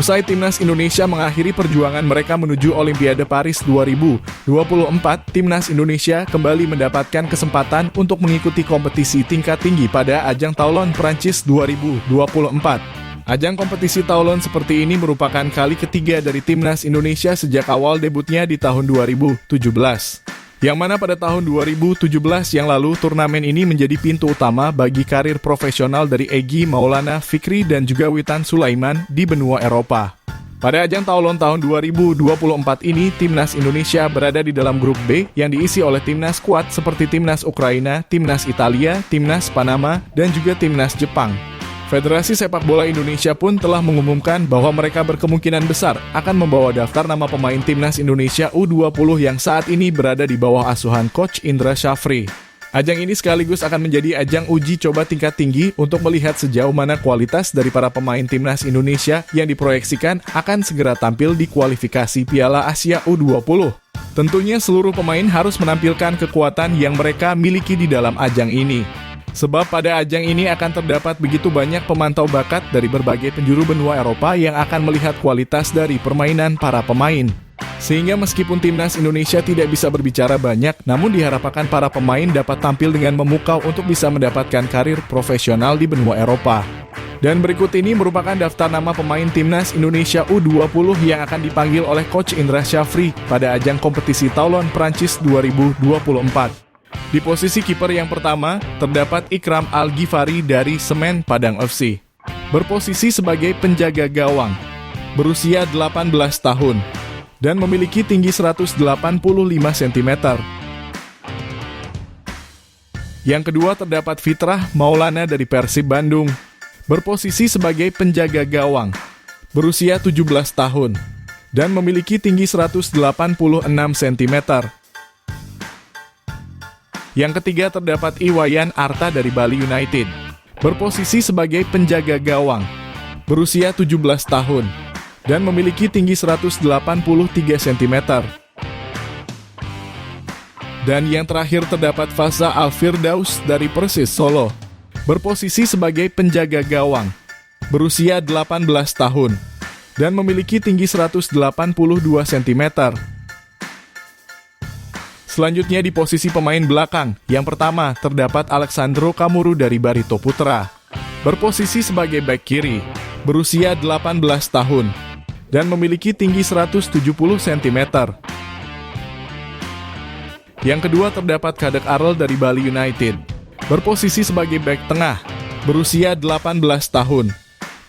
Usai timnas Indonesia mengakhiri perjuangan mereka menuju Olimpiade Paris 2024, timnas Indonesia kembali mendapatkan kesempatan untuk mengikuti kompetisi tingkat tinggi pada ajang Toulon Prancis 2024. Ajang kompetisi Toulon seperti ini merupakan kali ketiga dari timnas Indonesia sejak awal debutnya di tahun 2017. Yang mana pada tahun 2017 yang lalu turnamen ini menjadi pintu utama bagi karir profesional dari Egy Maulana Fikri dan juga Witan Sulaiman di benua Eropa. Pada ajang Toulon tahun 2024 ini, timnas Indonesia berada di dalam grup B yang diisi oleh timnas kuat seperti timnas Ukraina, timnas Italia, timnas Panama, dan juga timnas Jepang. Federasi Sepak Bola Indonesia pun telah mengumumkan bahwa mereka berkemungkinan besar akan membawa daftar nama pemain timnas Indonesia U20 yang saat ini berada di bawah asuhan Coach Indra Syafri. Ajang ini sekaligus akan menjadi ajang uji coba tingkat tinggi untuk melihat sejauh mana kualitas dari para pemain timnas Indonesia yang diproyeksikan akan segera tampil di kualifikasi Piala Asia U20. Tentunya seluruh pemain harus menampilkan kekuatan yang mereka miliki di dalam ajang ini. Sebab pada ajang ini akan terdapat begitu banyak pemantau bakat dari berbagai penjuru benua Eropa yang akan melihat kualitas dari permainan para pemain. Sehingga meskipun timnas Indonesia tidak bisa berbicara banyak, namun diharapkan para pemain dapat tampil dengan memukau untuk bisa mendapatkan karir profesional di benua Eropa. Dan berikut ini merupakan daftar nama pemain timnas Indonesia U20 yang akan dipanggil oleh Coach Indra Syafri pada ajang kompetisi Toulon Prancis 2024. Di posisi kiper yang pertama, terdapat Ikram Al-Ghifari dari Semen Padang FC. Berposisi sebagai penjaga gawang, berusia 18 tahun, dan memiliki tinggi 185 cm. Yang kedua terdapat Fitrah Maulana dari Persib Bandung. Berposisi sebagai penjaga gawang, berusia 17 tahun, dan memiliki tinggi 186 cm. Yang ketiga terdapat Iwayan Arta dari Bali United. Berposisi sebagai penjaga gawang, berusia 17 tahun, dan memiliki tinggi 183 cm. Dan yang terakhir terdapat Faza Al-Firdaus dari Persis Solo. Berposisi sebagai penjaga gawang, berusia 18 tahun, dan memiliki tinggi 182 cm. Selanjutnya di posisi pemain belakang, yang pertama terdapat Alexandro Kamuru dari Barito Putra. Berposisi sebagai bek kiri, berusia 18 tahun, dan memiliki tinggi 170 cm. Yang kedua terdapat Kadek Arel dari Bali United. Berposisi sebagai bek tengah, berusia 18 tahun,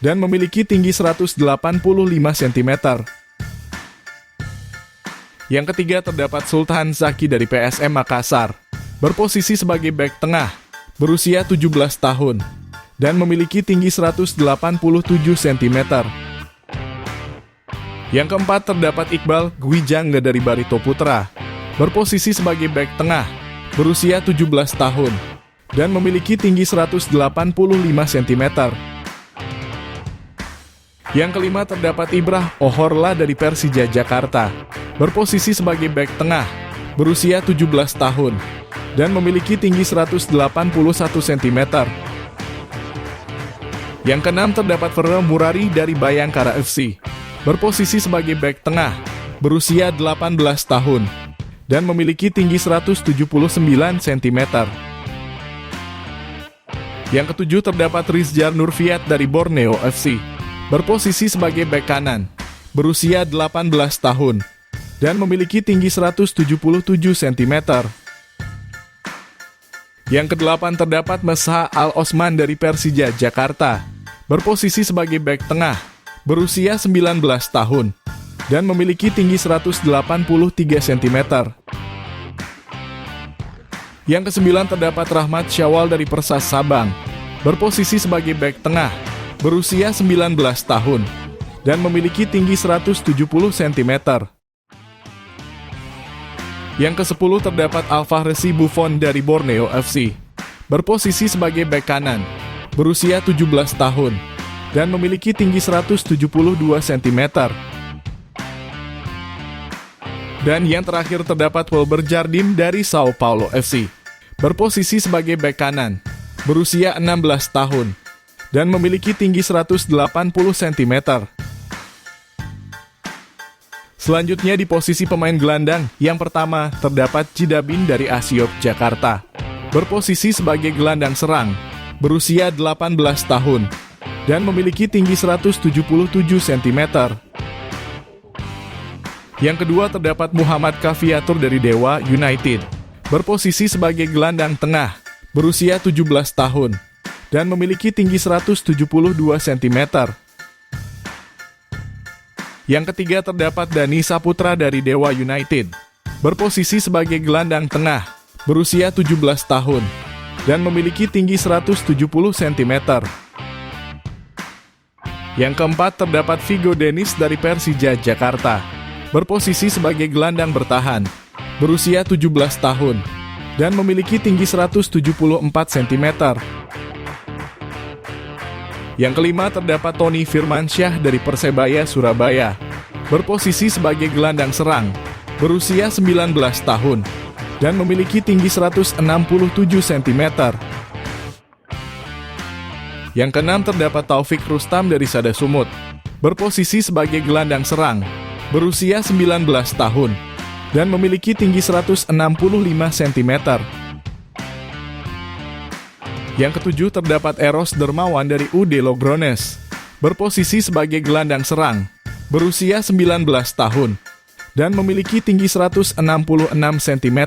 dan memiliki tinggi 185 cm. Yang ketiga terdapat Sultan Zaki dari PSM Makassar. Berposisi sebagai bek tengah, berusia 17 tahun, dan memiliki tinggi 187 cm. Yang keempat terdapat Iqbal Gwijangga dari Barito Putra. Berposisi sebagai bek tengah, berusia 17 tahun, dan memiliki tinggi 185 cm. Yang kelima terdapat Ibrah Ohorla dari Persija Jakarta. Berposisi sebagai bek tengah, berusia 17 tahun, dan memiliki tinggi 181 cm. Yang keenam terdapat Ferrell Murari dari Bayangkara FC. Berposisi sebagai bek tengah, berusia 18 tahun, dan memiliki tinggi 179 cm. Yang ketujuh terdapat Rizjar Nurfiat dari Borneo FC. Berposisi sebagai bek kanan, berusia 18 tahun, dan memiliki tinggi 177 cm. Yang kedelapan terdapat Mesha Al-Osman dari Persija Jakarta. Berposisi sebagai bek tengah, berusia 19 tahun, dan memiliki tinggi 183 cm. Yang kesembilan terdapat Rahmat Syawal dari Persas Sabang. Berposisi sebagai bek tengah, berusia 19 tahun, dan memiliki tinggi 170 cm. Yang ke-10 terdapat Alfahresi Buffon dari Borneo FC. Berposisi sebagai bek kanan, berusia 17 tahun, dan memiliki tinggi 172 cm. Dan yang terakhir terdapat Wilber Jardim dari Sao Paulo FC. Berposisi sebagai bek kanan, berusia 16 tahun, dan memiliki tinggi 180 cm. Selanjutnya di posisi pemain gelandang, yang pertama terdapat Jidabin dari Asiop Jakarta. Berposisi sebagai gelandang serang, berusia 18 tahun, dan memiliki tinggi 177 cm. Yang kedua terdapat Muhammad Kaviatur dari Dewa United. Berposisi sebagai gelandang tengah, berusia 17 tahun, dan memiliki tinggi 172 cm. Yang ketiga terdapat Dani Saputra dari Dewa United. Berposisi sebagai gelandang tengah, berusia 17 tahun, dan memiliki tinggi 170 cm. Yang keempat terdapat Vigo Dennis dari Persija Jakarta. Berposisi sebagai gelandang bertahan, berusia 17 tahun, dan memiliki tinggi 174 cm. Yang kelima terdapat Tony Firmansyah dari Persebaya Surabaya. Berposisi sebagai gelandang serang, berusia 19 tahun, dan memiliki tinggi 167 cm. Yang keenam terdapat Taufik Rustam dari Sada Sumut. Berposisi sebagai gelandang serang, berusia 19 tahun, dan memiliki tinggi 165 cm. Yang ketujuh terdapat Eros Dermawan dari UD Logrones. Berposisi sebagai gelandang serang, berusia 19 tahun, dan memiliki tinggi 166 cm.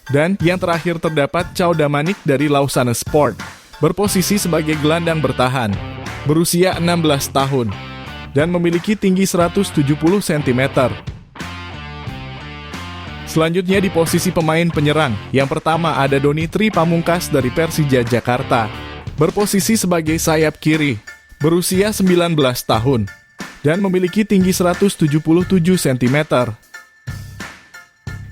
Dan yang terakhir terdapat Chow Damanik dari Lausanne Sport. Berposisi sebagai gelandang bertahan, berusia 16 tahun, dan memiliki tinggi 170 cm. Selanjutnya di posisi pemain penyerang, yang pertama ada Doni Tri Pamungkas dari Persija Jakarta. Berposisi sebagai sayap kiri, berusia 19 tahun, dan memiliki tinggi 177 cm.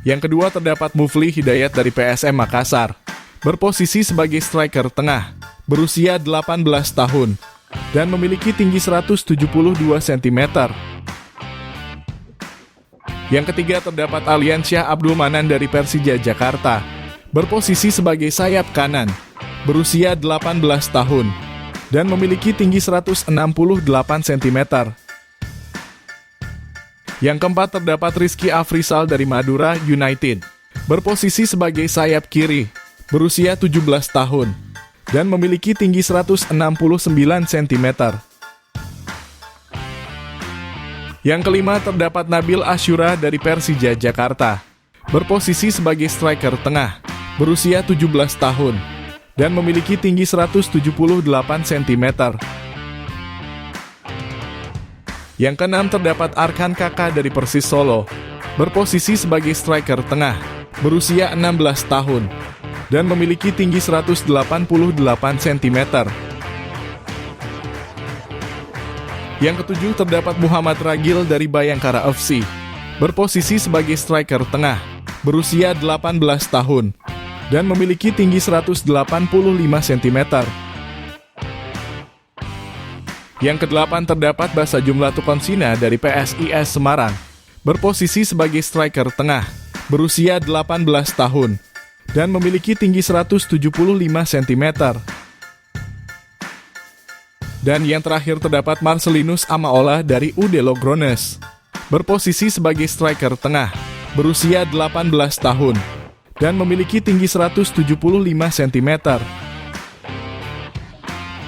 Yang kedua terdapat Mufli Hidayat dari PSM Makassar. Berposisi sebagai striker tengah, berusia 18 tahun, dan memiliki tinggi 172 cm. Yang ketiga terdapat Aliansyah Abdul Manan dari Persija Jakarta. Berposisi sebagai sayap kanan, berusia 18 tahun, dan memiliki tinggi 168 cm. Yang keempat terdapat Rizky Afrisal dari Madura United. Berposisi sebagai sayap kiri, berusia 17 tahun, dan memiliki tinggi 169 cm. Yang kelima terdapat Nabil Asyura dari Persija Jakarta. Berposisi sebagai striker tengah, berusia 17 tahun, dan memiliki tinggi 178 cm. Yang keenam terdapat Arkan Kaka dari Persis Solo. Berposisi sebagai striker tengah, berusia 16 tahun, dan memiliki tinggi 188 cm. Yang ketujuh terdapat Muhammad Ragil dari Bayangkara FC. Berposisi sebagai striker tengah, berusia 18 tahun, dan memiliki tinggi 185 cm. Yang kedelapan terdapat Basajum Latukonsina dari PSIS Semarang. Berposisi sebagai striker tengah, berusia 18 tahun, dan memiliki tinggi 175 cm. Dan yang terakhir terdapat Marcelinus Amaola dari UD Logrones. Berposisi sebagai striker tengah, berusia 18 tahun, dan memiliki tinggi 175 cm.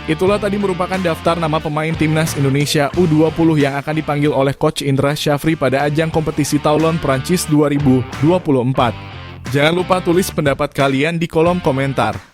Itulah tadi merupakan daftar nama pemain Timnas Indonesia U20 yang akan dipanggil oleh Coach Indra Syafri pada ajang kompetisi Toulon Prancis 2024. Jangan lupa tulis pendapat kalian di kolom komentar.